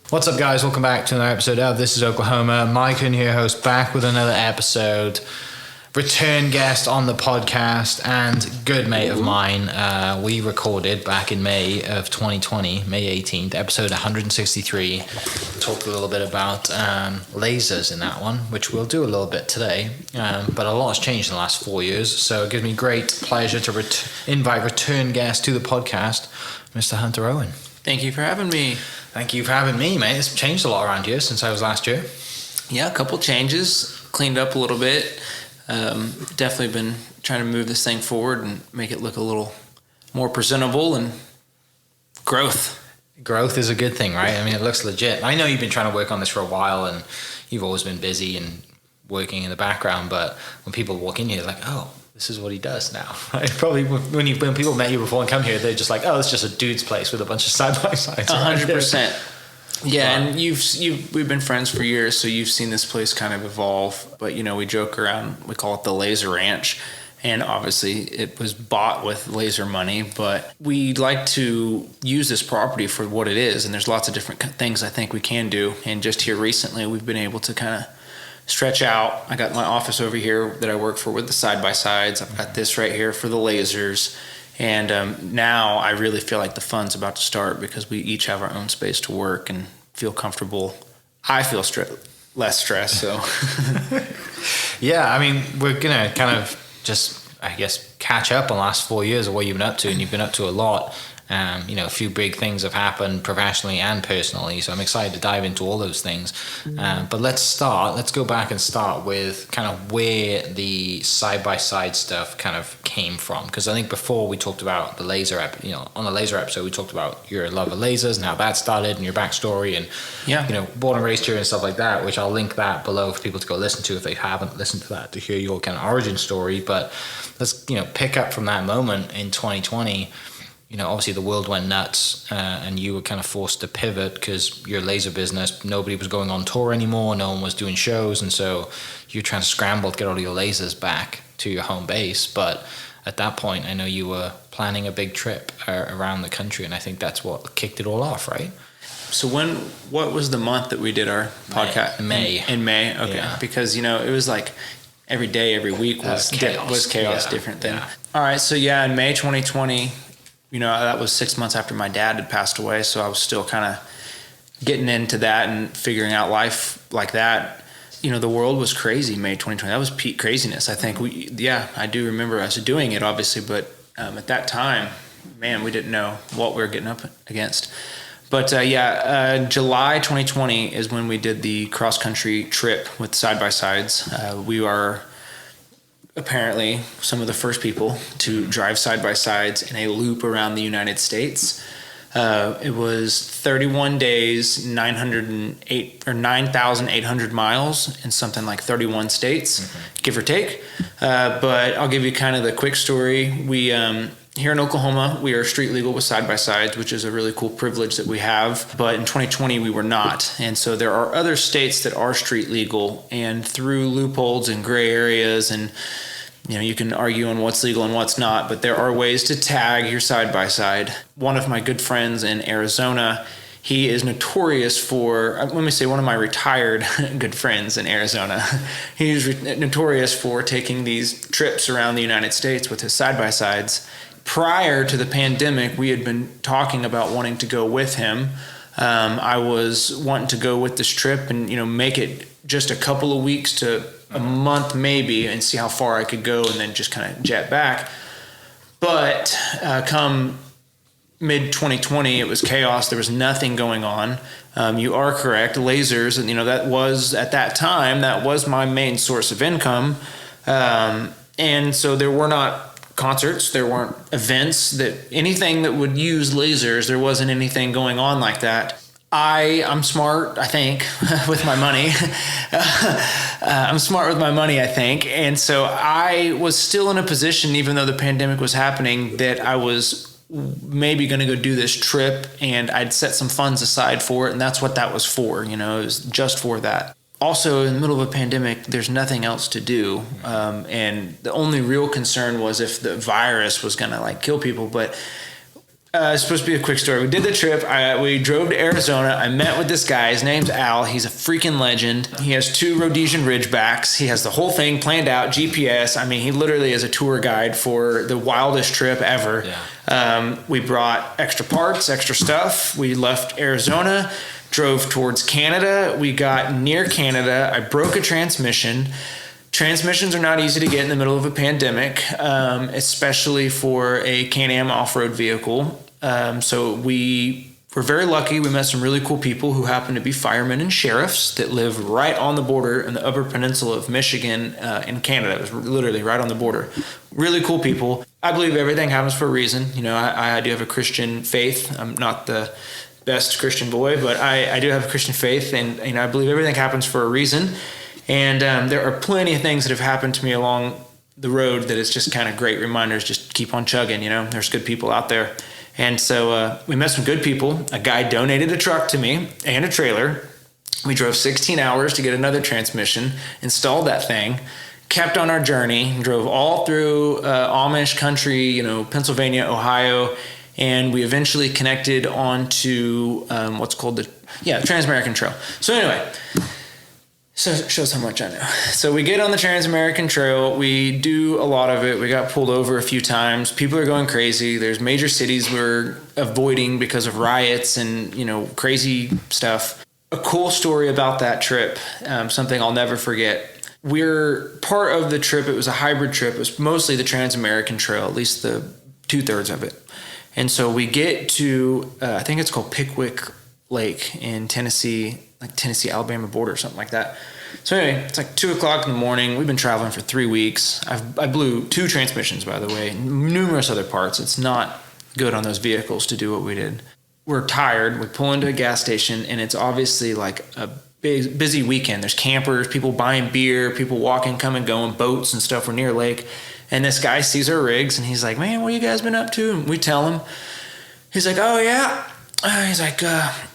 What's up, guys? Welcome back to another episode of This is Oklahoma. Mike in here, host, back with another episode. Return guest on the podcast and good mate of mine. We recorded back in May of 2020, May 18th, episode 163. Talked a little bit about lasers in that one, which we'll do a little bit today. But a lot has changed in the last 4 years, so it gives me great pleasure to invite return guest to the podcast, Mr. Hunter Owen. Thank you for having me. Thank you for having me, mate. It's changed a lot around here since I was last year. Yeah, a couple changes. Cleaned up a little bit. Definitely been trying to move this thing forward and make it look a little more presentable, and growth. Growth is a good thing, right? I mean, it looks legit. I know you've been trying to work on this for a while and you've always been busy and working in the background, but when people walk in here, they're like, oh, this is what he does now. Right? Probably when people met you before and come here, they're just like, oh, it's just a dude's place with a bunch of side-by-sides. 100%. Yeah, and we've been friends for years, so you've seen this place kind of evolve. But, you know, we joke around, we call it the Laser Ranch. And obviously it was bought with laser money, but we like to use this property for what it is. And there's lots of different things I think we can do. And just here recently, we've been able to kind of stretch out. I got my office over here that I work for with the side-by-sides. I've got this right here for the lasers. And now I really feel like the fun's about to start because we each have our own space to work and feel comfortable. I feel less stressed, so. Yeah, I mean, we're going to kind of just, I guess, catch up on the last 4 years of what you've been up to, and you've been up to a lot. You know, a few big things have happened professionally and personally, so I'm excited to dive into all those things. But let's go back and start with kind of where the side-by-side stuff kind of came from. Because I think before we talked about the laser, on the laser episode, we talked about your love of lasers and how that started and your backstory and, born and raised here and stuff like that, which I'll link that below for people to go listen to if they haven't listened to that, to hear your kind of origin story. But let's, pick up from that moment in 2020. Obviously the world went nuts and you were kind of forced to pivot because your laser business, nobody was going on tour anymore, no one was doing shows, and so you're trying to scramble to get all your lasers back to your home base. But at that point, I know you were planning a big trip around the country, and I think that's what kicked it all off, right? So what was the month that we did our podcast? May. In May, okay. Yeah. Because, it was like every day, every week was chaos, yeah. Different than. Yeah. All right, so in May 2020, that was 6 months after my dad had passed away, so I was still kind of getting into that and figuring out life like that. The world was crazy May 2020. That was peak craziness. I think I do remember us doing it, obviously, but at that time, man, we didn't know what we were getting up against. But July 2020 is when we did the cross-country trip with side-by-sides. We are apparently some of the first people to drive side-by-sides in a loop around the United States. It was 31 days, 9,800 miles in something like 31 states, give or take. But I'll give you kind of the quick story. We here in Oklahoma, we are street legal with side-by-sides, which is a really cool privilege that we have. But in 2020, we were not. And so there are other states that are street legal, and through loopholes and gray areas, and you can argue on what's legal and what's not, but there are ways to tag your side-by-side. One of my good friends in Arizona, he is notorious for, one of my retired good friends in Arizona, he's notorious for taking these trips around the United States with his side-by-sides. Prior to the pandemic, we had been talking about wanting to go with him. I was wanting to go with this trip and, make it just a couple of weeks to a month maybe and see how far I could go and then just kind of jet back. But come mid-2020, it was chaos. There was nothing going on. You are correct. Lasers, and that was, at that time, that was my main source of income. And so there were not concerts, there weren't events, anything that would use lasers, there wasn't anything going on like that. I'm smart, I think, with my money. I'm smart with my money, I think. And so I was still in a position, even though the pandemic was happening, that I was maybe going to go do this trip, and I'd set some funds aside for it. And that's what that was for. It was just for that. Also, in the middle of a pandemic, there's nothing else to do. And the only real concern was if the virus was going to kill people. But It's supposed to be a quick story. We did the trip. We drove to Arizona. I met with this guy. His name's Al. He's a freaking legend. He has 2 Rhodesian Ridgebacks. He has the whole thing planned out, GPS. I mean, he literally is a tour guide for the wildest trip ever. Yeah. We brought extra parts, extra stuff. We left Arizona, drove towards Canada. We got near Canada. I broke a transmission. Transmissions are not easy to get in the middle of a pandemic, especially for a Can-Am off-road vehicle. So we were very lucky. We met some really cool people who happen to be firemen and sheriffs that live right on the border in the Upper Peninsula of Michigan and Canada. It was literally right on the border. Really cool people. I believe everything happens for a reason. You know, I do have a Christian faith. I'm not the best Christian boy, but I do have a Christian faith, and I believe everything happens for a reason. And there are plenty of things that have happened to me along the road that it's just kind of great reminders. Just keep on chugging, there's good people out there. And so we met some good people. A guy donated a truck to me and a trailer. We drove 16 hours to get another transmission, installed that thing, kept on our journey, drove all through Amish country, Pennsylvania, Ohio, and we eventually connected onto what's called the Trans-American Trail. So anyway, so it shows how much I know. So we get on the Trans-American Trail. We do a lot of it. We got pulled over a few times. People are going crazy. There's major cities we're avoiding because of riots and, crazy stuff. A cool story about that trip, something I'll never forget. We're part of the trip. It was a hybrid trip. It was mostly the Trans-American Trail, at least the 2/3 of it. And so we get to, I think it's called Pickwick Lake in Tennessee, like Tennessee-Alabama border or something like that. So anyway, it's like 2:00 in the morning. We've been traveling for 3 weeks. I blew 2 transmissions, by the way, numerous other parts. It's not good on those vehicles to do what we did. We're tired. We pull into a gas station, and it's obviously like a big, busy weekend. There's campers, people buying beer, people walking, coming, going, boats and stuff. We're near a lake. And this guy sees our rigs, and he's like, "Man, what you guys been up to?" And we tell him. He's like, "Oh, yeah." He's like,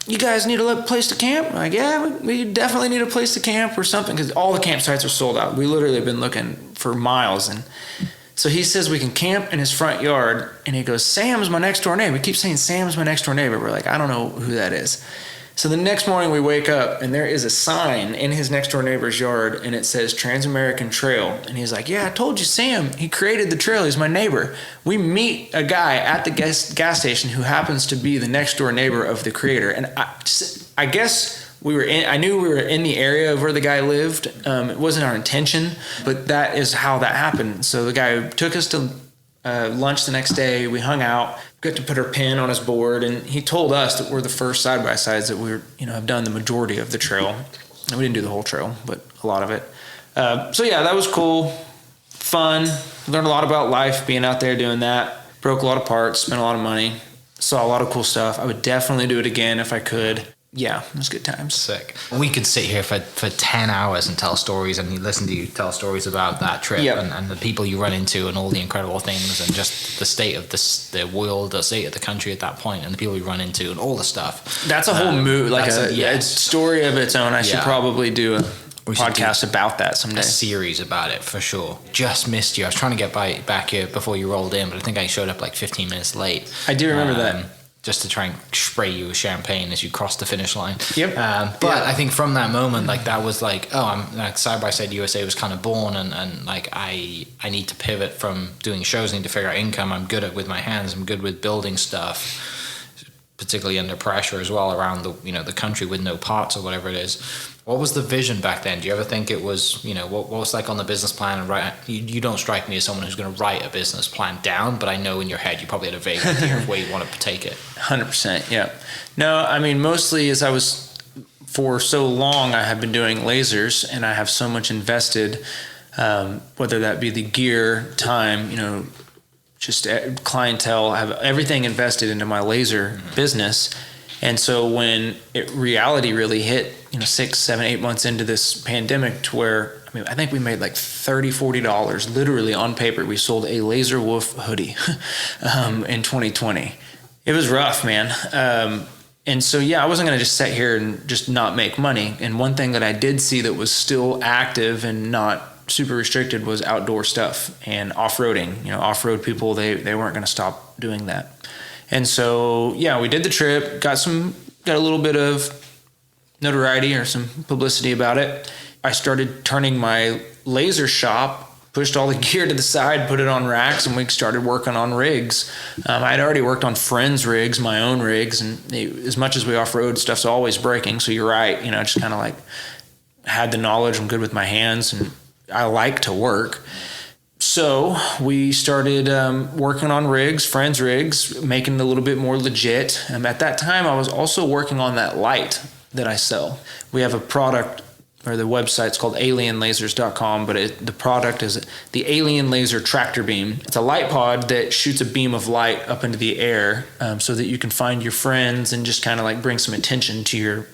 "You guys need a place to camp?" I'm like, "Yeah, we definitely need a place to camp or something," because all the campsites are sold out. We literally have been looking for miles. And so he says we can camp in his front yard, and he goes, "Sam's my next door neighbor." We keep saying Sam's my next door neighbor. We're like, I don't know who that is. So the next morning we wake up, and there is a sign in his next door neighbor's yard, and it says Trans-American Trail. And he's like, "Yeah, I told you, Sam. He created the trail. He's my neighbor." We meet a guy at the gas station who happens to be the next door neighbor of the creator. And I guess I knew we were in the area of where the guy lived. It wasn't our intention, but that is how that happened. So the guy took us to lunch the next day. We hung out, got to put our pin on his board, and he told us that we're the first side-by-sides that have done the majority of the trail. And we didn't do the whole trail, but a lot of it. So yeah, that was cool, fun. Learned a lot about life being out there doing that. Broke a lot of parts, spent a lot of money, saw a lot of cool stuff. I would definitely do it again if I could. Yeah, it was good times. Sick. We could sit here for 10 hours and tell stories and listen to you tell stories about that trip. Yep. and the people you run into and all the incredible things and just the state of the world, the state of the country at that point, and the people you run into and all the stuff. That's a whole mood, like a story of its own. I should probably do a podcast about that someday. A series about it for sure. Just missed you. I was trying to get back here before you rolled in, but I think I showed up like 15 minutes late. I do remember that. Just to try and spray you with champagne as you cross the finish line. Yep. But I think from that moment, like that was like, I'm like Side by Side USA was kind of born, and like I need to pivot from doing shows. I need to figure out income. I'm good with my hands. I'm good with building stuff, particularly under pressure as well around the country with no parts or whatever it is. What was the vision back then? Do you ever think it was, what was like on the business plan? And you don't strike me as someone who's going to write a business plan down, but I know in your head you probably had a vague idea of where you wanted to take it. 100%, yeah. No, I mean, mostly as for so long, I have been doing lasers, and I have so much invested, whether that be the gear, time, just clientele. I have everything invested into my laser business. And so when reality really hit, 6, 7, 8 months into this pandemic, to where, I think we made like $30, $40 literally on paper. We sold a Laser Wolf hoodie in 2020. It was rough, man. And so, I wasn't going to just sit here and just not make money. And one thing that I did see that was still active and not super restricted was outdoor stuff and off-roading. Off-road people, they weren't going to stop doing that. And so, yeah, we did the trip, got a little bit of notoriety or some publicity about it. I started turning my laser shop, pushed all the gear to the side, put it on racks, and we started working on rigs. I'd already worked on friends' rigs, my own rigs, and as much as we off-road, stuff's always breaking. So you're right, just kind of like had the knowledge. I'm good with my hands, and I like to work. So we started working on rigs, friends' rigs, making it a little bit more legit. At that time, I was also working on that light that I sell. We have a product, or the website's called alienlasers.com, but the product is the Alien Laser Tractor Beam. It's a light pod that shoots a beam of light up into the air so that you can find your friends and just kind of like bring some attention to your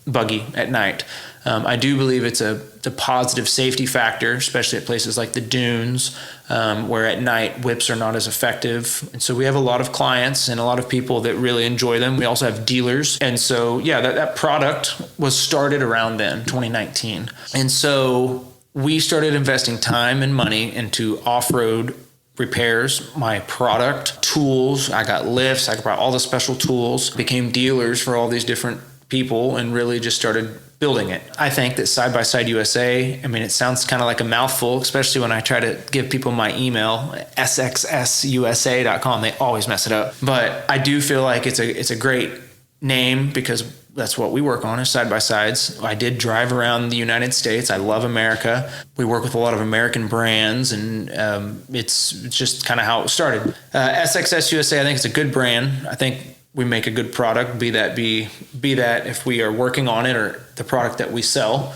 buggy at night. I do believe it's a positive safety factor, especially at places like the dunes, where at night whips are not as effective. And so we have a lot of clients and a lot of people that really enjoy them. We also have dealers. And so, yeah, that product was started around then, 2019. And so we started investing time and money into off-road repairs, my product, tools. I got lifts. I brought all the special tools, became dealers for all these different people, and really just started building it. I think that Side by Side USA, it sounds kind of like a mouthful, especially when I try to give people my email, SXSUSA.com. They always mess it up. But I do feel like it's a great name because that's what we work on is side by sides. I did drive around the United States. I love America. We work with a lot of American brands, and it's just kind of how it started. SXS USA, I think it's a good brand. I think we make a good product, be that if we are working on it or the product that we sell.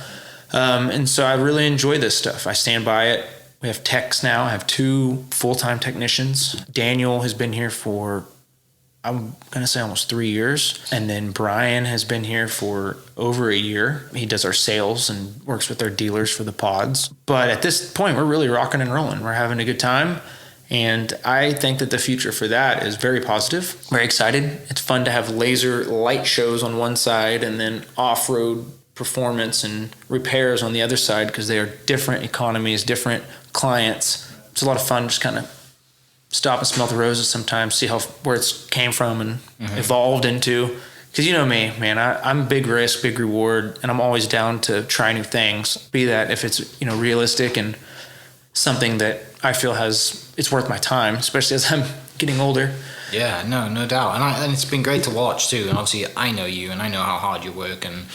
And so I really enjoy this stuff. I stand by it. We have techs now. I have 2 full-time technicians. Daniel has been here for, I'm going to say almost 3 years. And then Brian has been here for over a year. He does our sales and works with our dealers for the pods. But at this point, we're really rocking and rolling. We're having a good time. And I think that the future for that is very positive, very excited. It's fun to have laser light shows on one side and then off-road performance and repairs on the other side, because they are different economies, different clients. It's a lot of fun just kind of stop and smell the roses sometimes, see where it's came from and evolved into. Because you know me, man, I'm big risk, big reward, and I'm always down to try new things, be that if it's realistic and something that I feel it's worth my time, especially as I'm getting older. Yeah, no doubt. And it's been great to watch too. And obviously I know you and I know how hard you work and,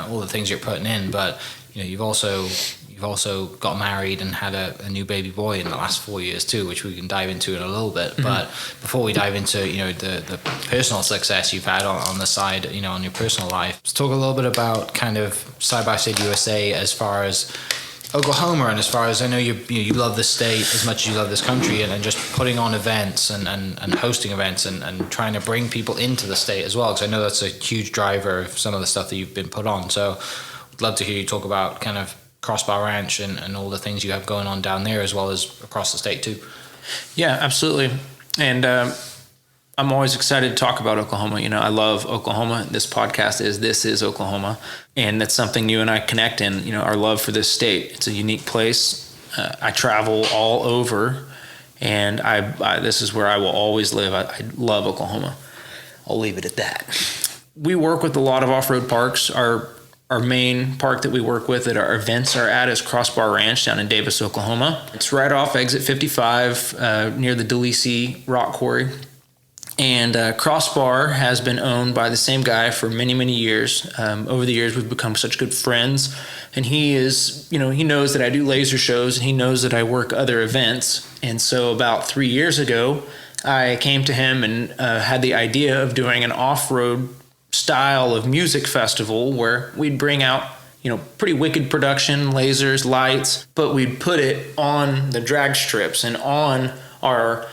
all the things you're putting in. But, you've also got married and had a new baby boy in the last 4 years too, which we can dive into in a little bit. Mm-hmm. But before we dive into, the personal success you've had on the side, on your personal life, let's talk a little bit about kind of Side by Side USA as far as Oklahoma, and as far as I know, you love this state as much as you love this country, and just putting on events and hosting events and trying to bring people into the state as well, because I know that's a huge driver of some of the stuff that you've been put on. So I'd love to hear you talk about kind of Crossbar Ranch and all the things you have going on down there as well as across the state too. Yeah, absolutely. And I'm always excited to talk about Oklahoma. I love Oklahoma. This podcast This is Oklahoma. And that's something you and I connect in, our love for this state. It's a unique place. I travel all over, and this is where I will always live. I love Oklahoma. I'll leave it at that. We work with a lot of off-road parks. Our main park that we work with that our events are at is Crossbar Ranch down in Davis, Oklahoma. It's right off exit 55 near the Delisi Rock Quarry. And Crossbar has been owned by the same guy for many, many years. Over the years, we've become such good friends. And he is, he knows that I do laser shows, and he knows that I work other events. And so about 3 years ago, I came to him and had the idea of doing an off-road style of music festival where we'd bring out, pretty wicked production, lasers, lights, but we'd put it on the drag strips and on our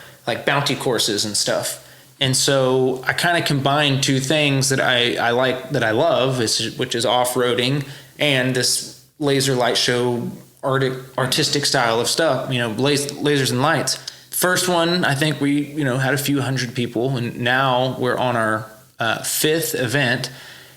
bounty courses and stuff. And so I kind of combined 2 things that I like, that I love, which is off-roading and this laser light show artistic style of stuff, lasers and lights. First one, I think we, had a few hundred people, and now we're on our 5th event.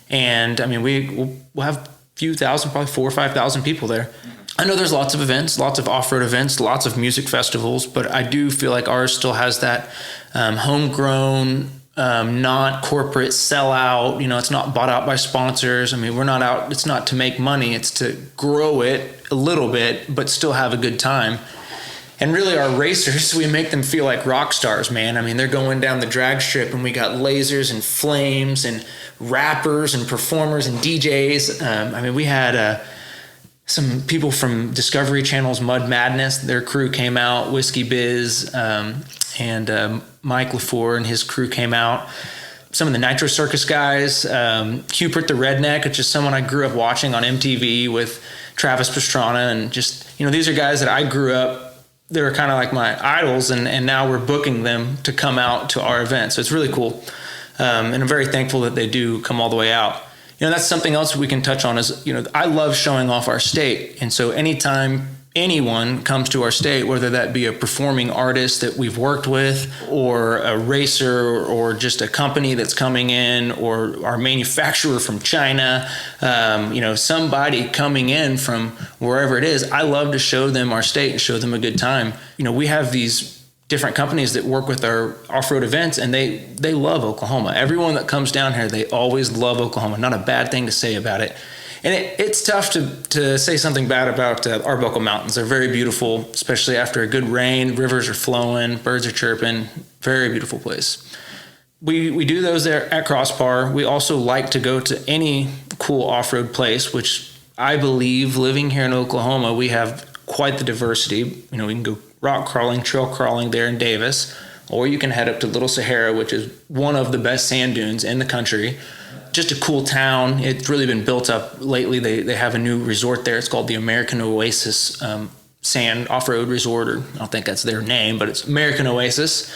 And we'll have a few thousand, probably 4,000 or 5,000 people there. I know there's lots of events, lots of off-road events, lots of music festivals, but I do feel like ours still has that homegrown not corporate sellout. It's not bought out by sponsors. I mean, we're not out. It's not to make money. It's to grow it a little bit, but still have a good time. And really, our racers, we make them feel like rock stars, man. I mean, they're going down the drag strip, and we got lasers and flames and rappers and performers and DJs. I mean, we had some people from Discovery Channel's Mud Madness. Their crew came out. Whiskey Biz and Mike LaFleur and his crew came out. Some of the Nitro Circus guys. Hubert the Redneck, which is someone I grew up watching on MTV with Travis Pastrana. And just, these are guys that I grew up. They were kind of like my idols, and now we're booking them to come out to our event. So it's really cool. And I'm very thankful that they do come all the way out. That's something else we can touch on is, I love showing off our state. And so anytime anyone comes to our state, whether that be a performing artist that we've worked with, or a racer, or just a company that's coming in, or our manufacturer from China, somebody coming in from wherever it is, I love to show them our state and show them a good time. We have these different companies that work with our off-road events, and they love Oklahoma. Everyone that comes down here, they always love Oklahoma. Not a bad thing to say about it. And it's tough to say something bad about Arbuckle Mountains. They're very beautiful, especially after a good rain. Rivers are flowing, birds are chirping. Very beautiful place. We do those there at Crossbar. We also like to go to any cool off-road place, which I believe, living here in Oklahoma, we have quite the diversity. We can go rock crawling, trail crawling there in Davis, or you can head up to Little Sahara, which is one of the best sand dunes in the country. Just a cool town. It's really been built up lately. They have a new resort there. It's called the American Oasis Sand Off-Road Resort, or I don't think that's their name, but it's American Oasis.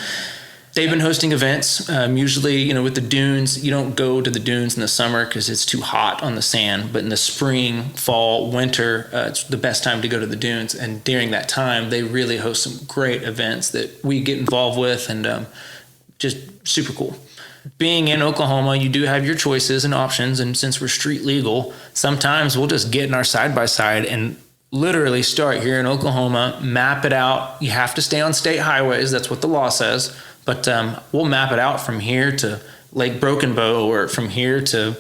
They've been hosting events. Usually, with the dunes, you don't go to the dunes in the summer because it's too hot on the sand. But in the spring, fall, winter, it's the best time to go to the dunes. And during that time, they really host some great events that we get involved with, and just super cool. Being in Oklahoma, you do have your choices and options. And since we're street legal, sometimes we'll just get in our side-by-side and literally start here in Oklahoma, map it out. You have to stay on state highways. That's what the law says. But we'll map it out from here to Lake Broken Bow, or from here to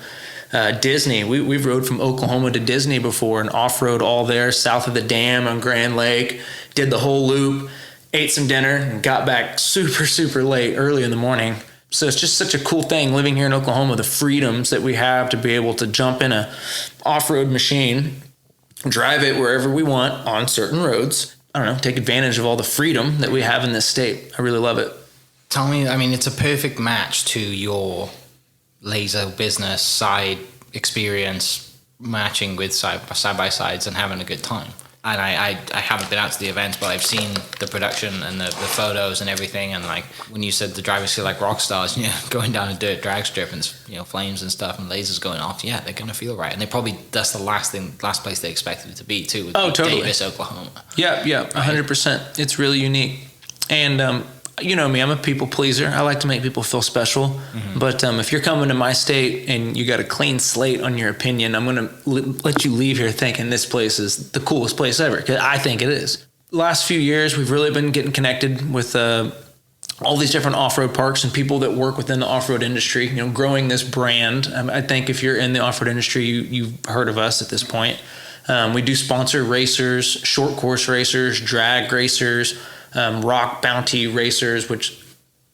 Disney. We've rode from Oklahoma to Disney before and off-road all there south of the dam on Grand Lake, did the whole loop, ate some dinner, and got back super, super late, early in the morning. So it's just such a cool thing living here in Oklahoma, the freedoms that we have to be able to jump in a off-road machine, drive it wherever we want on certain roads. I don't know, take advantage of all the freedom that we have in this state. I really love it. Tell me, it's a perfect match to your laser business side experience, matching with side-by-sides and having a good time. And I haven't been out to the events, but I've seen the production and the photos and everything. And like when you said the drivers feel like rock stars, going down a dirt drag strip and flames and stuff and lasers going off, yeah, they're gonna feel right. And that's the last place they expected it to be too. Totally. Davis, Oklahoma. Yeah, 100%. It's really unique. And you know me, I'm a people pleaser. I like to make people feel special. Mm-hmm. But if you're coming to my state and you got a clean slate on your opinion, I'm going to let you leave here thinking this place is the coolest place ever, because I think it is. Last few years, we've really been getting connected with all these different off-road parks and people that work within the off-road industry, growing this brand. I think if you're in the off-road industry, you've heard of us at this point. We do sponsor racers, short course racers, drag racers, rock bounty racers, which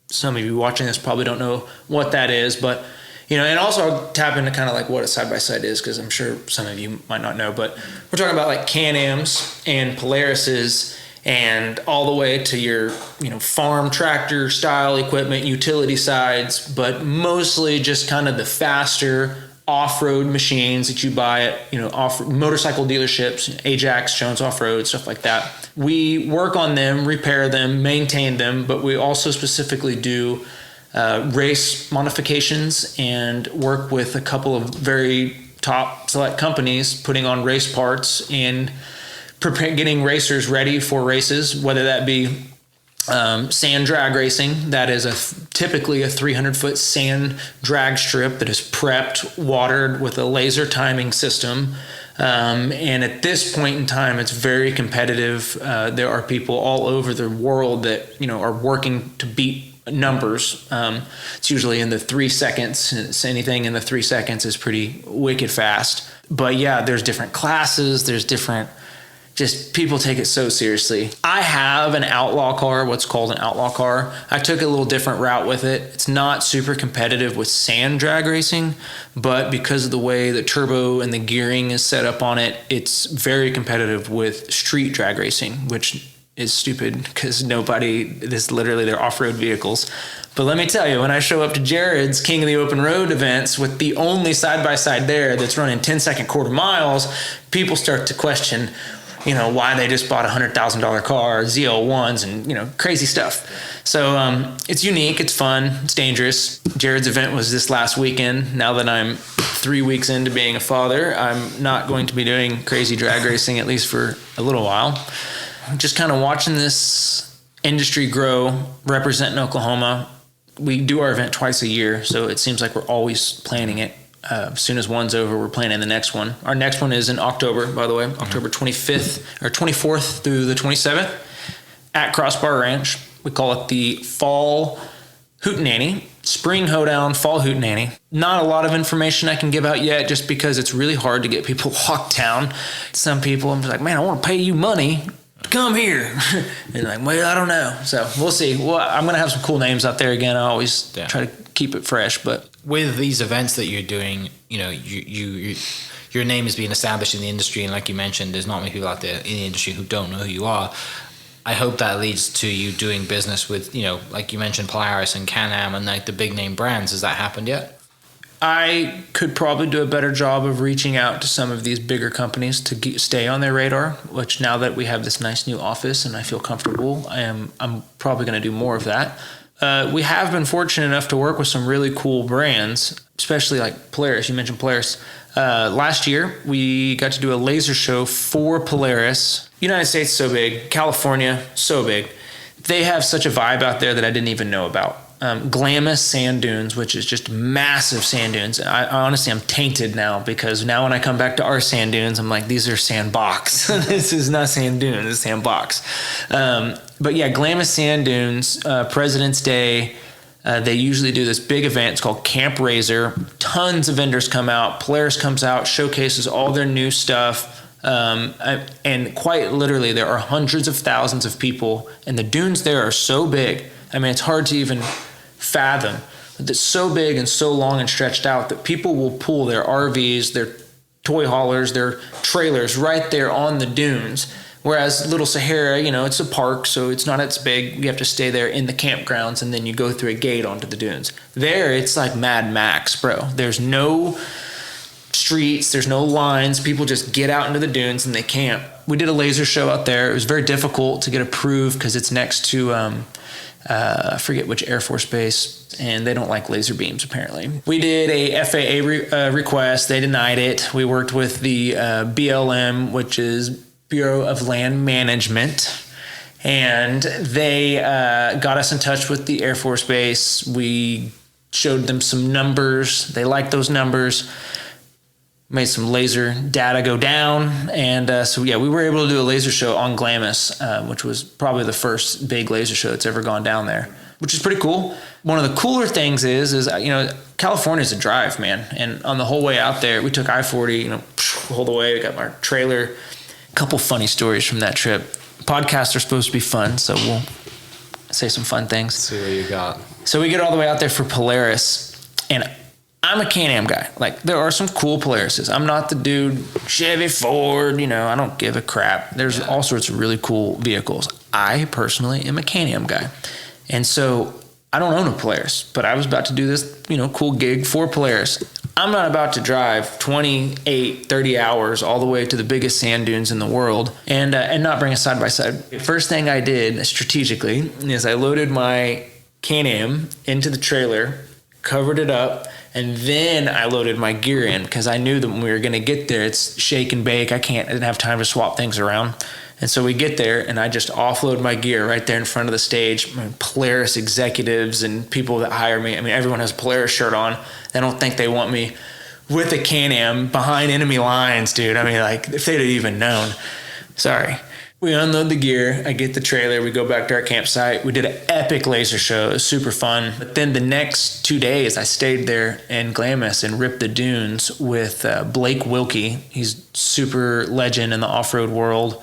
some of you watching this probably don't know what that is, but and also I'll tap into kind of like what a side-by-side is, because I'm sure some of you might not know, but we're talking about like Can-Ams and Polarises and all the way to your farm tractor style equipment, utility sides, but mostly just kind of the faster off-road machines that you buy at off motorcycle dealerships, Ajax, Jones Off-Road, stuff like that. We work on them, repair them, maintain them, but we also specifically do race modifications and work with a couple of very top select companies putting on race parts and getting racers ready for races, whether that be sand drag racing. That is typically a 300-foot sand drag strip that is prepped, watered with a laser timing system. And at this point in time, it's very competitive. There are people all over the world that are working to beat numbers. It's usually in the 3 seconds. It's anything in the 3 seconds is pretty wicked fast. But yeah, there's different classes. There's different, just people take it so seriously. I have an outlaw car, what's called an outlaw car. I took a little different route with it. It's not super competitive with sand drag racing, but because of the way the turbo and the gearing is set up on it, it's very competitive with street drag racing, which is stupid because this literally they're off-road vehicles. But let me tell you, when I show up to Jared's King of the Open Road events with the only side-by-side there that's running 10-second quarter miles, people start to question, why they just bought a $100,000 car, ZL1s, and, crazy stuff. So it's unique, it's fun, it's dangerous. Jared's event was this last weekend. Now that I'm 3 weeks into being a father, I'm not going to be doing crazy drag racing, at least for a little while. Just kind of watching this industry grow, representing Oklahoma. We do our event twice a year, so it seems like we're always planning it. As soon as one's over, we're planning the next one. Our next one is in October, by the way, October 25th or 24th through the 27th at Crossbar Ranch. We call it the Fall Hootenanny, Spring Hoedown, Fall Hootenanny. Not a lot of information I can give out yet just because it's really hard to get people locked down. Some people, I'm just like, man, I want to pay you money. Come here. And like, well, I don't know. So we'll see. Well, I'm going to have some cool names out there again. I always try to keep it fresh. But with these events that you're doing, your name is being established in the industry. And like you mentioned, there's not many people out there in the industry who don't know who you are. I hope that leads to you doing business with, like you mentioned, Polaris and Can-Am and like the big name brands. Has that happened yet? I could probably do a better job of reaching out to some of these bigger companies to stay on their radar, which now that we have this nice new office and I feel comfortable, I'm probably going to do more of that. We have been fortunate enough to work with some really cool brands, especially like Polaris. You mentioned Polaris. Last year, we got to do a laser show for Polaris. United States, so big. California, so big. They have such a vibe out there that I didn't even know about. Glamis sand dunes, which is just massive sand dunes. Honestly, I'm tainted now because now when I come back to our sand dunes, I'm like, these are sand box. This is not sand dune, this is sand box. But yeah, Glamis sand dunes, President's Day, they usually do this big event. It's called Camp Razor. Tons of vendors come out. Polaris comes out, showcases all their new stuff. And quite literally, there are hundreds of thousands of people, and the dunes there are so big. I mean, it's hard to even fathom. It's so big and so long and stretched out that people will pull their RVs, their toy haulers, their trailers right there on the dunes. Whereas Little Sahara, it's a park, so it's not as big. You have to stay there in the campgrounds, and then you go through a gate onto the dunes. There, it's like Mad Max, bro. There's no streets, there's no lines. People just get out into the dunes and they camp. We did a laser show out there. It was very difficult to get approved because it's next to I forget which Air Force base, and they don't like laser beams, apparently. We did a FAA request. They denied it. We worked with the BLM, which is Bureau of Land Management, and they got us in touch with the Air Force base. We showed them some numbers. They liked those numbers. Made some laser data go down. And so we were able to do a laser show on Glamis, which was probably the first big laser show that's ever gone down there, which is pretty cool. One of the cooler things is California's a drive, man. And on the whole way out there, we took I-40, all the way. We got our trailer. A couple funny stories from that trip. Podcasts are supposed to be fun, so we'll say some fun things. Let's see what you got. So we get all the way out there for Polaris, and I'm a Can-Am guy. Like, there are some cool Polarises. I'm not the dude, Chevy, Ford, I don't give a crap. There's all sorts of really cool vehicles. I personally am a Can-Am guy. And so I don't own a Polaris, but I was about to do this, cool gig for Polaris. I'm not about to drive 28, 30 hours all the way to the biggest sand dunes in the world and not bring a side-by-side. First thing I did strategically is I loaded my Can-Am into the trailer, covered it up, and then I loaded my gear in because I knew that when we were going to get there, it's shake and bake. I didn't have time to swap things around. And so we get there, and I just offload my gear right there in front of the stage. Polaris executives and people that hire me, everyone has a Polaris shirt on. They don't think they want me with a Can-Am behind enemy lines, dude. If they'd have even known. Sorry. We unload the gear. I get the trailer. We go back to our campsite. We did an epic laser show. It was super fun. But then the next 2 days, I stayed there in Glamis and ripped the dunes with Blake Wilkie. He's super legend in the off-road world.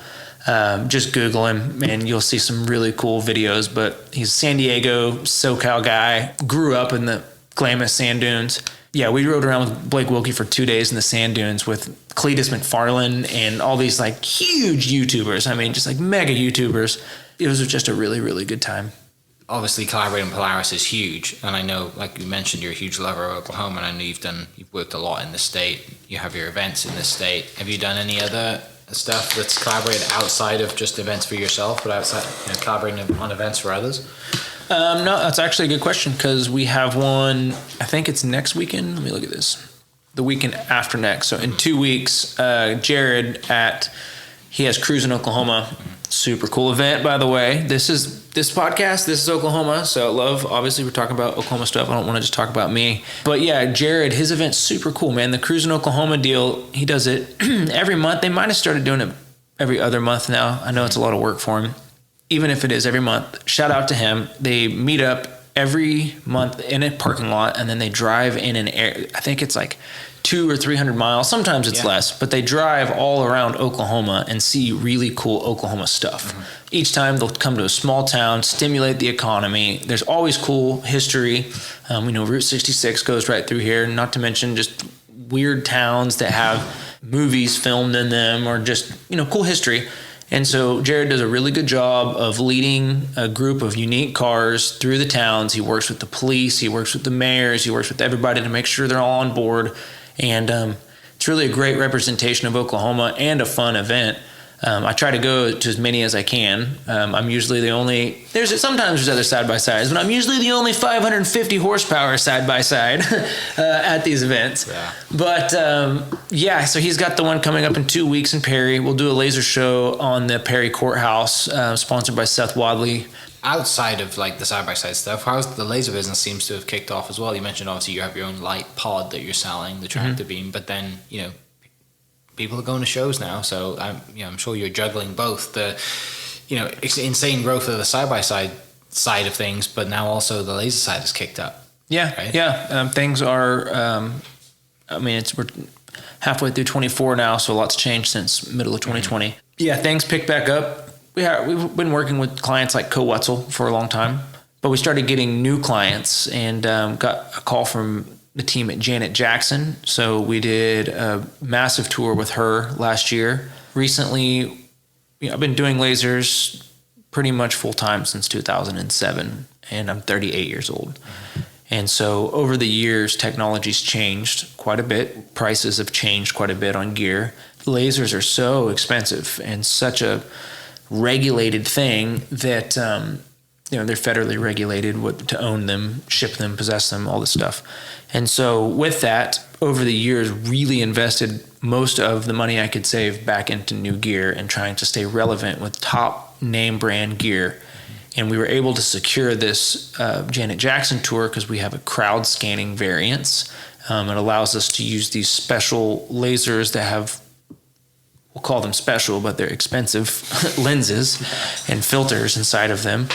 Just Google him and you'll see some really cool videos. But he's a San Diego, SoCal guy. Grew up in the Glamis sand dunes. Yeah, we rode around with Blake Wilkie for 2 days in the sand dunes with Cletus McFarlane and all these like huge YouTubers. I mean, just like mega YouTubers. It was just a really, really good time. Obviously, collaborating with Polaris is huge, and I know, like you mentioned, you're a huge lover of Oklahoma, and I know you've worked a lot in the state. You have your events in the state. Have you done any other stuff that's collaborated outside of just events for yourself, but outside, collaborating on events for others? No, that's actually a good question because we have one, I think it's next weekend. Let me look at this. The weekend after next. So in 2 weeks, Jared he has Cruise in Oklahoma. Super cool event, by the way. This podcast, this is Oklahoma. So obviously we're talking about Oklahoma stuff. I don't want to just talk about me. But yeah, Jared, his event's super cool, man. The Cruise in Oklahoma deal, he does it every month. They might have started doing it every other month now. I know it's a lot of work for him. Even if it is every month, shout out to him. They meet up every month in a parking lot, and then they drive in an air. I think it's like 200 or 300 miles. Sometimes it's less, but they drive all around Oklahoma and see really cool Oklahoma stuff. Mm-hmm. Each time they'll come to a small town, stimulate the economy. There's always cool history. Route 66 goes right through here, not to mention just weird towns that have movies filmed in them or just, cool history. And so Jared does a really good job of leading a group of unique cars through the towns. He works with the police. He works with the mayors. He works with everybody to make sure they're all on board. And it's really a great representation of Oklahoma and a fun event. I try to go to as many as I can. I'm usually the only, sometimes there's other side-by-sides, but I'm usually the only 550 horsepower side-by-side at these events. Yeah. But so he's got the one coming up in 2 weeks in Perry. We'll do a laser show on the Perry Courthouse, sponsored by Seth Wadley. Outside of like the side-by-side stuff, how's the laser business seems to have kicked off as well? You mentioned obviously you have your own light pod that you're selling, the tractor beam, but then, people are going to shows now, so I'm sure you're juggling both the, insane growth of the side-by-side side of things, but now also the laser side has kicked up. Yeah, right? Yeah. Things are, we're halfway through 24 now, so a lot's changed since middle of 2020. Mm-hmm. Yeah, things picked back up. We've been working with clients like Co Wetzel for a long time, but we started getting new clients and got a call from the team at Janet Jackson. So we did a massive tour with her last year. Recently, I've been doing lasers pretty much full time since 2007, and I'm 38 years old. Mm-hmm. And so over the years, technology's changed quite a bit. Prices have changed quite a bit on gear. Lasers are so expensive and such a regulated thing that they're federally regulated to own them, ship them, possess them, all this stuff. And so with that, over the years, really invested most of the money I could save back into new gear and trying to stay relevant with top name brand gear. And we were able to secure this Janet Jackson tour because we have a crowd scanning variance. It allows us to use these special lasers that have, we'll call them special, but they're expensive lenses and filters inside of them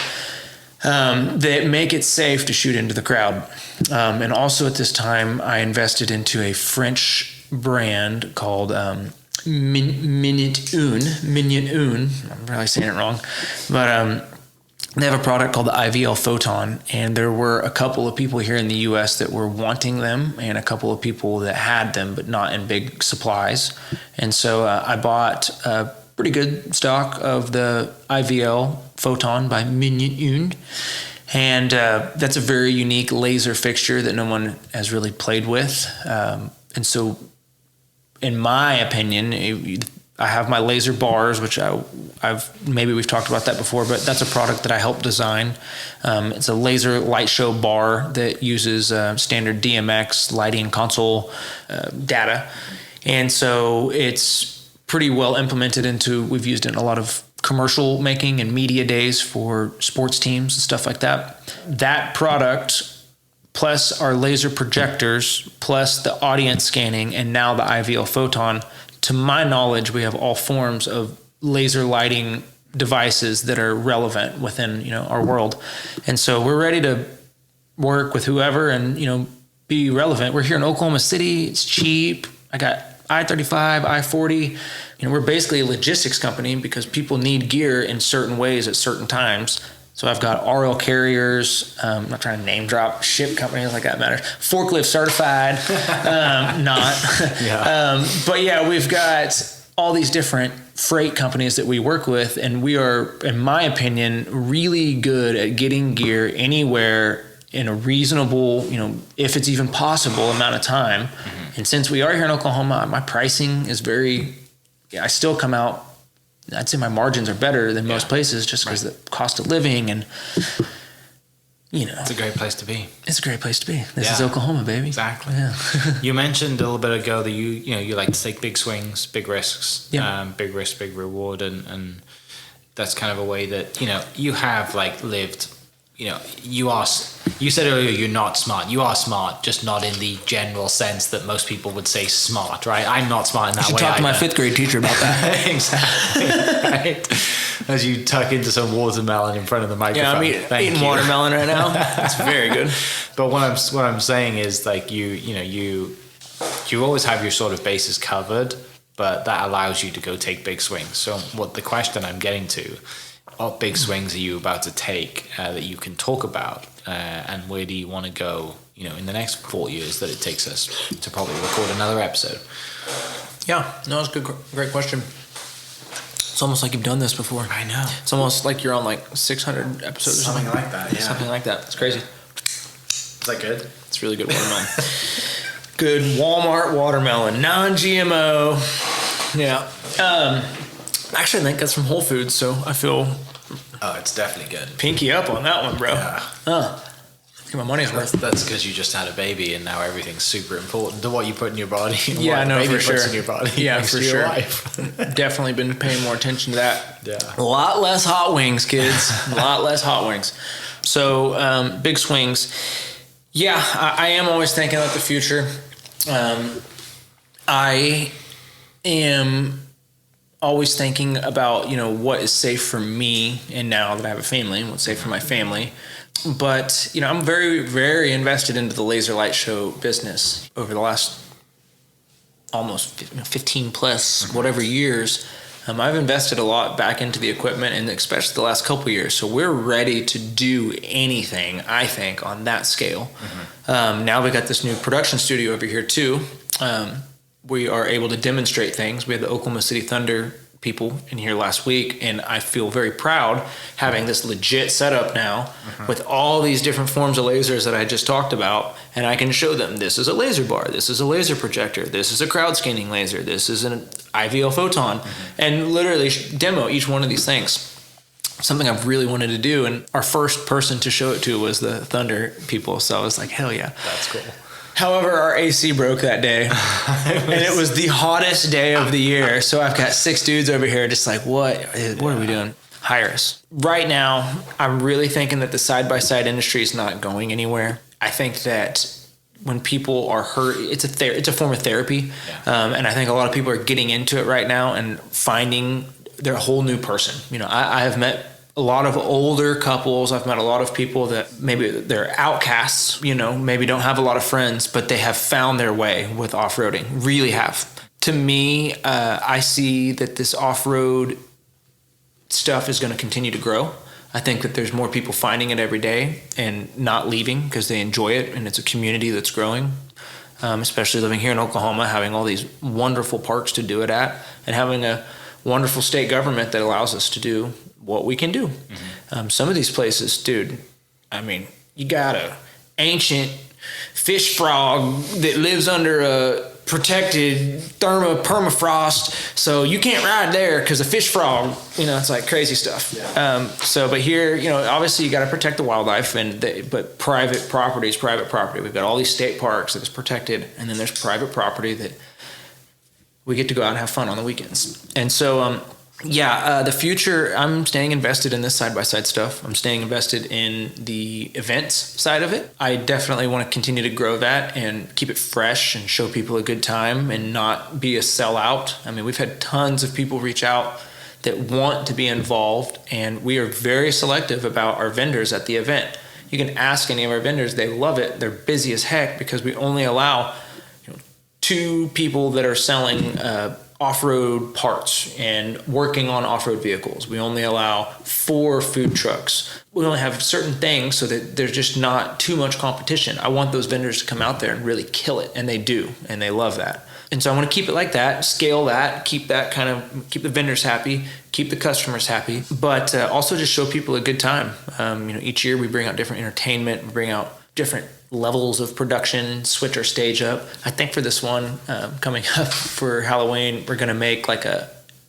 that make it safe to shoot into the crowd. And also at this time, I invested into a French brand called Minute Un. I'm probably saying it wrong, but they have a product called the IVL Photon, and there were a couple of people here in the U.S. that were wanting them and a couple of people that had them but not in big supplies. And so I bought a pretty good stock of the IVL Photon by Minute Un, and that's a very unique laser fixture that no one has really played with. And so in my opinion, I have my laser bars, which maybe we've talked about that before, but that's a product that I helped design. It's a laser light show bar that uses standard DMX lighting console data. And so it's pretty well implemented we've used it in a lot of commercial making and media days for sports teams and stuff like that. That product, plus our laser projectors, plus the audience scanning, and now the IVL Photon, to my knowledge, we have all forms of laser lighting devices that are relevant within, our world. And so we're ready to work with whoever and, be relevant. We're here in Oklahoma City. It's cheap. I got I-35, I-40. We're basically a logistics company because people need gear in certain ways at certain times. So I've got RL carriers. I'm not trying to name drop ship companies like that matters. Forklift certified, not. Yeah. But yeah, we've got all these different freight companies that we work with, and we are, in my opinion, really good at getting gear anywhere in a reasonable, if it's even possible amount of time. Mm-hmm. And since we are here in Oklahoma, my pricing is I still come out, I'd say my margins are better than most places just because the cost of living and, It's a great place to be. It's a great place to be. This is Oklahoma, baby. Exactly. Yeah. You mentioned a little bit ago that you like to take big swings, big risks, big risk, big reward. And that's kind of a way that, you have lived. You said earlier you're not smart. You are smart, just not in the general sense that most people would say smart, right? I'm not smart in that way. You should talk to my 5th grade teacher about that. Exactly. Right. As you tuck into some watermelon in front of the microphone. Yeah, I'm eating watermelon right now. That's very good. But what I'm saying is you always have your sort of bases covered, but that allows you to go take big swings. So what the question I'm getting to, what big swings are you about to take that you can talk about, and where do you want to go, in the next 4 years that it takes us to probably record another episode? Yeah, no, it's a great question. It's almost like you've done this before. I know. It's almost like you're on 600 episodes or something like that. Yeah, something like that. It's crazy. Is that good? It's really good watermelon. Good Walmart watermelon, non-GMO. Yeah. Actually, I think that's from Whole Foods, so I feel. Oh, it's definitely good. Pinky up on that one, bro. Yeah. Get my money's worth. That's because you just had a baby, and now everything's super important to what you put in your body. And yeah, what no, the baby for sure. puts in your body. Yeah, for sure. Life. Definitely been paying more attention to that. Yeah. A lot less hot wings, kids. A lot less hot wings. So, big swings. Yeah, I am always thinking about the future. I am always thinking about, what is safe for me, and now that I have a family, what's safe for my family. But, I'm very, very invested into the laser light show business over the last almost 15 plus whatever years. I've invested a lot back into the equipment, and especially the last couple of years. So we're ready to do anything, I think, on that scale. Mm-hmm. Now we got this new production studio over here too. We are able to demonstrate things. We had the Oklahoma City Thunder people in here last week, and I feel very proud having this legit setup now with all these different forms of lasers that I just talked about, and I can show them this is a laser bar, this is a laser projector, this is a crowd scanning laser, this is an IVL photon, and literally demo each one of these things. Something I've really wanted to do, and our first person to show it to was the Thunder people, so I was like, hell yeah. That's cool. However, our AC broke that day, and it was the hottest day of the year. So I've got 6 dudes over here just like, what are we doing? Hire us. Right now, I'm really thinking that the side-by-side industry is not going anywhere. I think that when people are hurt, it's a form of therapy, and I think a lot of people are getting into it right now and finding their whole new person. I have met a lot of older couples. I've met a lot of people that maybe they're outcasts, maybe don't have a lot of friends, but they have found their way with off-roading, really have. To me, I see that this off-road stuff is going to continue to grow. I think that there's more people finding it every day and not leaving because they enjoy it, and it's a community that's growing, especially living here in Oklahoma, having all these wonderful parks to do it at, and having a wonderful state government that allows us to do what we can do. Some of these places, dude, you got a ancient fish frog that lives under a protected permafrost, so you can't ride there because a fish frog, it's like crazy stuff. But here, obviously you got to protect the wildlife, but private property is private property. We've got all these state parks that is protected, and then there's private property that we get to go out and have fun on the weekends. And so, the future, I'm staying invested in this side-by-side stuff. I'm staying invested in the events side of it. I definitely want to continue to grow that and keep it fresh and show people a good time and not be a sellout. We've had tons of people reach out that want to be involved, and we are very selective about our vendors at the event. You can ask any of our vendors, they love it. They're busy as heck because we only allow 2 people that are selling off-road parts and working on off-road vehicles. We only allow 4 food trucks. We only have certain things so that there's just not too much competition. I want those vendors to come out there and really kill it, and they do, and they love that. And so I want to keep it like that, scale that, keep the vendors happy, keep the customers happy, but also just show people a good time. Each year we bring out different entertainment, we bring out different levels of production, switch our stage up. I think for this one coming up for Halloween, we're going to make like a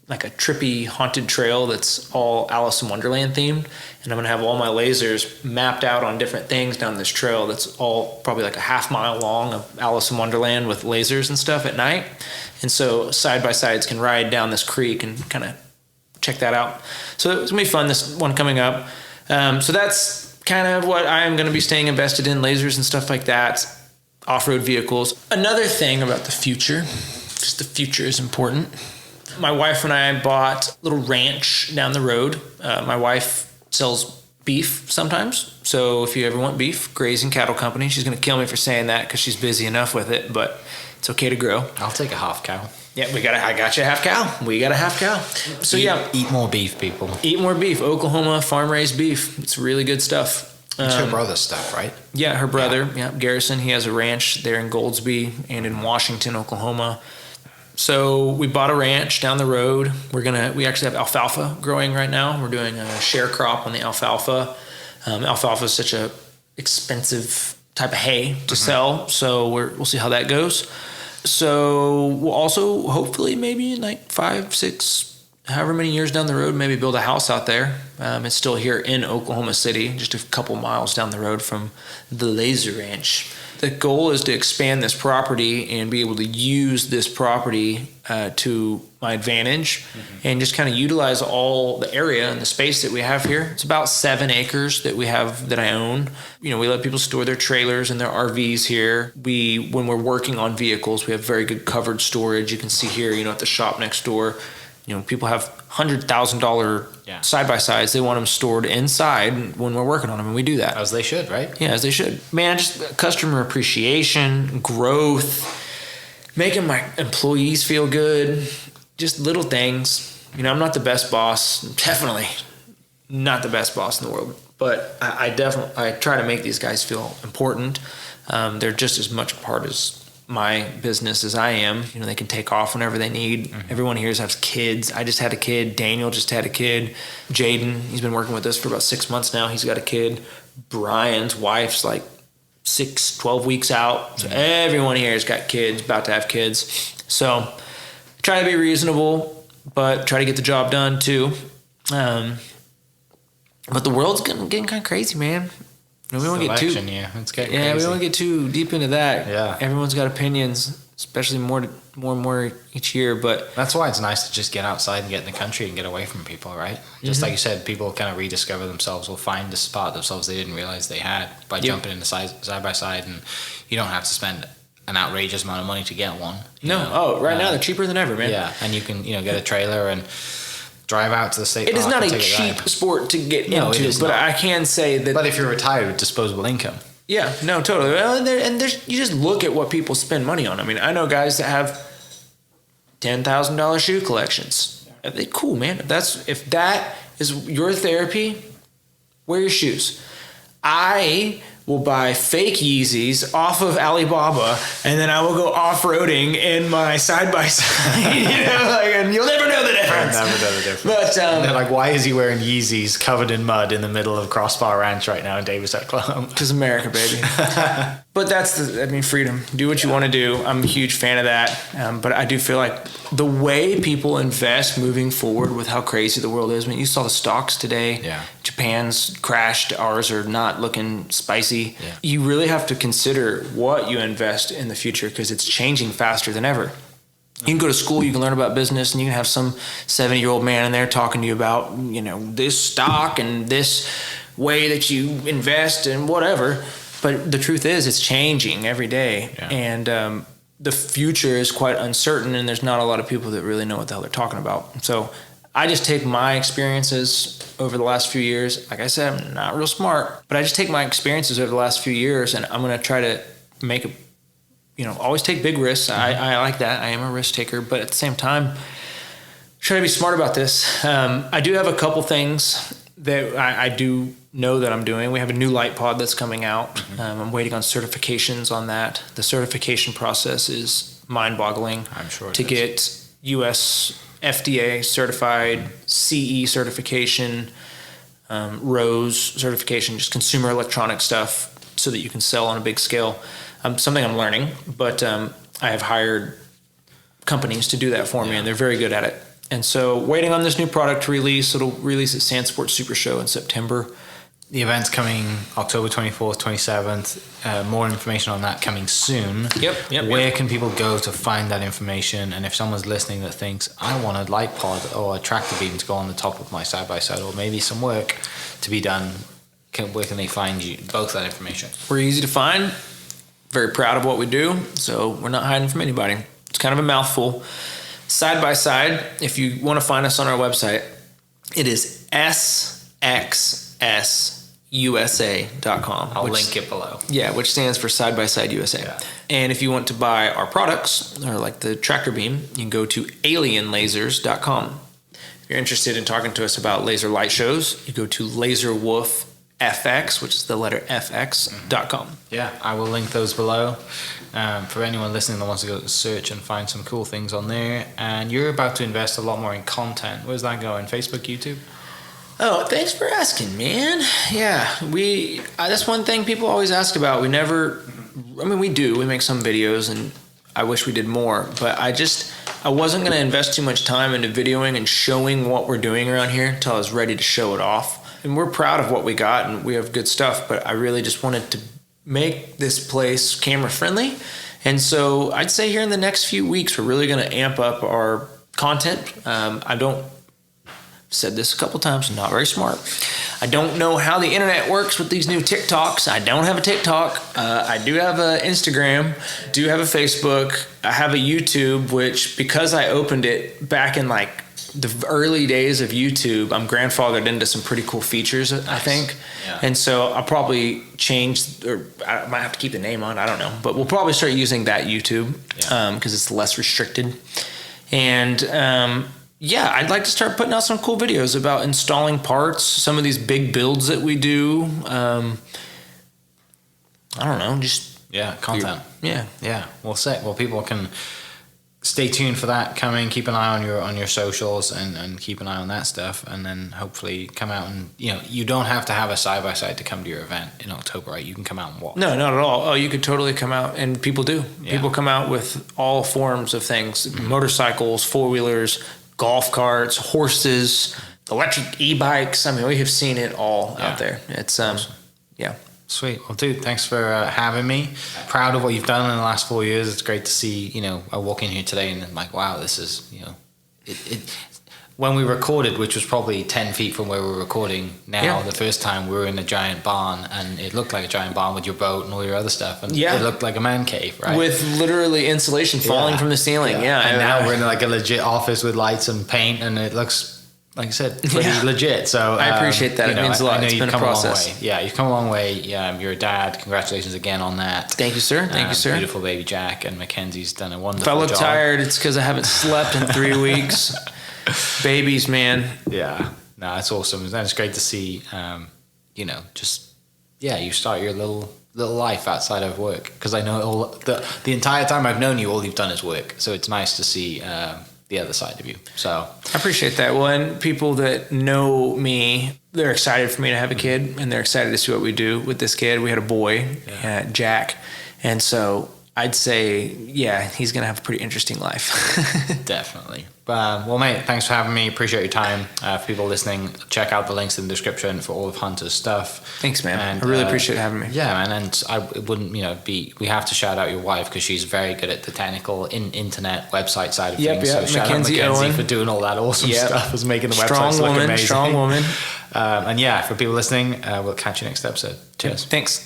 trippy haunted trail that's all Alice in Wonderland themed. And I'm going to have all my lasers mapped out on different things down this trail that's all probably like a half-mile long of Alice in Wonderland with lasers and stuff at night. And so side-by-sides can ride down this creek and kind of check that out. So it's going to be fun, this one coming up. So that's kind of what I'm going to be staying invested in, lasers and stuff like that, off-road vehicles. Another thing about the future, because the future is important. My wife and I bought a little ranch down the road. My wife sells beef sometimes. So if you ever want beef, Grazing Cattle Company. She's going to kill me for saying that because she's busy enough with it, but it's okay to grow. I'll take a half cow. Yeah, I got you a half cow. We got a half cow. So eat more beef, people. Eat more beef. Oklahoma farm-raised beef. It's really good stuff. It's her brother's stuff, right? Yeah, her brother. Yeah, Garrison. He has a ranch there in Goldsby and in Washington, Oklahoma. So we bought a ranch down the road. We actually have alfalfa growing right now. We're doing a share crop on the alfalfa. Alfalfa is such a expensive type of hay to sell, so we'll see how that goes. So we'll also hopefully maybe in like 5, 6, however many years down the road, maybe build a house out there. It's still here in Oklahoma City, just a couple miles down the road from the Laser Ranch. The goal is to expand this property and be able to use this property to my advantage and just kind of utilize all the area and the space that we have here. It's about 7 acres that we have that I own. We let people store their trailers and their RVs here. When we're working on vehicles, we have very good covered storage. You can see here, at the shop next door, people have $100,000 side-by-sides. They want them stored inside when we're working on them, and we do that. As they should, right? Yeah, as they should. Man, just customer appreciation, growth, making my employees feel good, just little things. I'm not the best boss, definitely not the best boss in the world, but I try to make these guys feel important. They're just as much a part as my business as I am. They can take off whenever they need. Everyone here has kids. I just had a kid. Daniel just had a kid. Jaden, he's been working with us for about 6 months now. He's got a kid. Brian's wife's like 12 weeks out. So everyone here has got kids, about to have kids. So try to be reasonable, but try to get the job done too. But the world's getting kind of crazy, man. We don't get too. It's getting crazy. We don't get too deep into that. Yeah, everyone's got opinions, especially more and more each year. But that's why it's nice to just get outside and get in the country and get away from people, right? Just like you said, people kind of rediscover themselves, will find this part of themselves they didn't realize they had by jumping into side by side, and you don't have to spend an outrageous amount of money to get one. Now they're cheaper than ever, man. Yeah, and you can get a trailer and drive out to the state. It is not a cheap sport to get into, but I can say that. But if you're retired with disposable income. Yeah, no, totally. Well, you just look at what people spend money on. I mean, I know guys that have $10,000 shoe collections. Cool, man. If that is your therapy, wear your shoes. I will buy fake Yeezys off of Alibaba, and then I will go off-roading in my side-by-side. And you'll never know the difference. I'll never know the difference. But they're like, why is he wearing Yeezys covered in mud in the middle of Crossbar Ranch right now in Davis, Oklahoma? Because America, baby. But that's freedom. Do what you want to do. I'm a huge fan of that. But I do feel like the way people invest moving forward with how crazy the world is. I mean, you saw the stocks today. Yeah. Japan's crashed. Ours are not looking spicy. Yeah. You really have to consider what you invest in the future because it's changing faster than ever. You can go to school, you can learn about business, and you can have some 70-year-old man in there talking to you about, this stock and this way that you invest and whatever. But the truth is, it's changing every day. Yeah. And the future is quite uncertain, and there's not a lot of people that really know what the hell they're talking about. So I just take my experiences over the last few years. Like I said, I'm not real smart, but I just take my experiences over the last few years, and I'm going to try to make a, always take big risks. I like that. I am a risk taker, but at the same time, try to be smart about this. I do have a couple things that I do know that I'm doing. We have a new light pod that's coming out. I'm waiting on certifications on that. The certification process is mind-boggling. I'm sure to get US FDA certified, CE certification, ROSE certification, just consumer electronic stuff, so that you can sell on a big scale. Something I'm learning, but I have hired companies to do that for me, and they're very good at it. And so waiting on this new product to release. It'll release at Sand Sports Super Show in September. The event's coming October 24th, 27th. More information on that coming soon. Yep. Where can people go to find that information? And if someone's listening that thinks, I want a light pod or a tractor beam to go on the top of my side-by-side, or maybe some work to be done, where can they find you? Both that information. We're easy to find. Very proud of what we do. So we're not hiding from anybody. It's kind of a mouthful. Side by side, if you want to find us on our website, it is SXSUSA.com. I'll link it below. Yeah, which stands for Side by Side USA. Yeah. And if you want to buy our products, or like the tractor beam, you can go to alienlasers.com. If you're interested in talking to us about laser light shows, you go to LaserWolfFX, which is the letter FX.com. Yeah, I will link those below. For anyone listening that wants to go search and find some cool things on there. And you're about to invest a lot more in content. Where's that going? Facebook, YouTube? Oh, thanks for asking, man. Yeah, that's one thing people always ask about. We do. We make some videos, and I wish we did more. But I wasn't going to invest too much time into videoing and showing what we're doing around here until I was ready to show it off. And we're proud of what we got, and we have good stuff. But I really just wanted to make this place camera friendly. And so I'd say here in the next few weeks, we're really going to amp up our content. I've said this a couple times, I'm not very smart. I don't know how the internet works with these new TikToks. I don't have a TikTok. I do have an Instagram, do have a Facebook. I have a YouTube, which because I opened it back in like the early days of YouTube, I'm grandfathered into some pretty cool features, I think. Yeah. And so I'll probably change, or I might have to keep the name on, I don't know. But we'll probably start using that YouTube because it's less restricted. And I'd like to start putting out some cool videos about installing parts, some of these big builds that we do. I don't know, just... Yeah, content. Yeah. Well, people can... Stay tuned for that coming. Keep an eye on your socials and keep an eye on that stuff, and then hopefully come out and you don't have to have a side by side to come to your event in October, right? You can come out and walk. No, not at all. Oh, you could totally come out, and people do. Yeah. People come out with all forms of things: motorcycles, 4-wheelers, golf carts, horses, electric e-bikes. I mean, we have seen it all out there. It's yeah. Sweet. Well, dude, thanks for having me. Proud of what you've done in the last 4 years. It's great to see, I walk in here today and I'm like, wow, this is, when we recorded, which was probably 10 feet from where we're recording now, the first time we were in a giant barn, and it looked like a giant barn with your boat and all your other stuff. And it looked like a man cave, right? With literally insulation falling from the ceiling. Yeah. And now we're in like a legit office with lights and paint, and it looks, like I said, pretty legit. So I appreciate that. It means a lot. It's been a process. Yeah, you've come a long way. You're a dad. Congratulations again on that. Thank you, sir. Thank you, sir. Beautiful baby Jack, and Mackenzie's done a wonderful job. If I look job. tired, it's because I haven't slept in 3 weeks. Babies, man. Yeah. No, it's awesome. And it's great to see, you start your little life outside of work. Because I know the entire time I've known you, all you've done is work. So it's nice to see the other side of you. So I appreciate that. Well, and people that know me, they're excited for me to have a kid, and they're excited to see what we do with this kid. We had a boy, Jack, and so I'd say, he's going to have a pretty interesting life. Definitely. Well, mate, thanks for having me. Appreciate your time. For people listening, check out the links in the description for all of Hunter's stuff. Thanks, man. And, I really appreciate having me. Yeah, man. And it wouldn't, we have to shout out your wife because she's very good at the technical internet website side of things. So shout out Mackenzie Owen for doing all that awesome stuff, as making the websites look amazing. Strong woman. And for people listening, we'll catch you next episode. Cheers. Thanks.